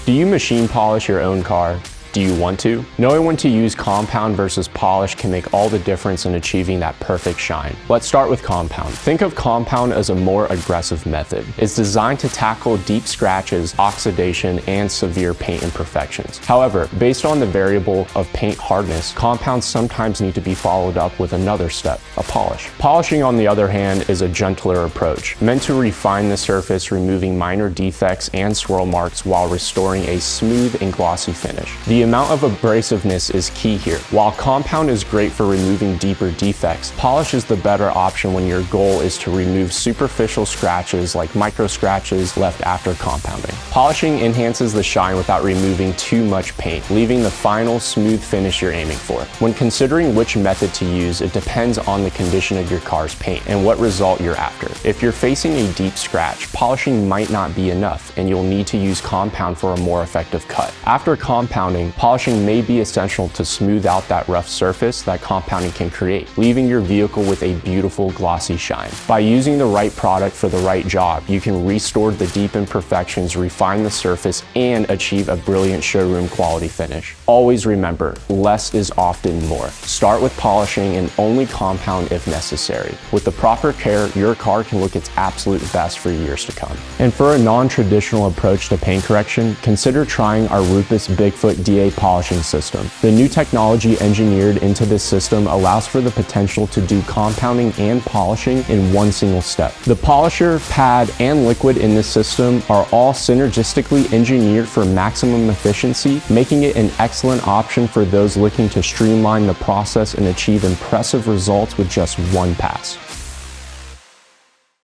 Do you machine polish your own car? Do you want to? Knowing when to use compound versus polish can make all the difference in achieving that perfect shine. Let's start with compound. Think of compound as a more aggressive method. It's designed to tackle deep scratches, oxidation, and severe paint imperfections. However, based on the variable of paint hardness, compounds sometimes need to be followed up with another step, a polish. Polishing, on the other hand, is a gentler approach, meant to refine the surface, removing minor defects and swirl marks while restoring a smooth and glossy finish. The amount of abrasiveness is key here. While compound is great for removing deeper defects, polish is the better option when your goal is to remove superficial scratches like micro scratches left after compounding. Polishing enhances the shine without removing too much paint, leaving the final smooth finish you're aiming for. When considering which method to use, it depends on the condition of your car's paint and what result you're after. If you're facing a deep scratch, polishing might not be enough, and you'll need to use compound for a more effective cut. After compounding, polishing may be essential to smooth out that rough surface that compounding can create, leaving your vehicle with a beautiful glossy shine. By using the right product for the right job, you can restore the deep imperfections, refine the surface, and achieve a brilliant showroom quality finish. Always remember, less is often more. Start with polishing and only compound if necessary. With the proper care, your car can look its absolute best for years to come. And for a non-traditional approach to paint correction, consider trying our RUPES BigFoot DA polishing system. The new technology engineered into this system allows for the potential to do compounding and polishing in one single step. The polisher, pad, and liquid in this system are all synergistically engineered for maximum efficiency, making it an excellent option for those looking to streamline the process and achieve impressive results with just one pass.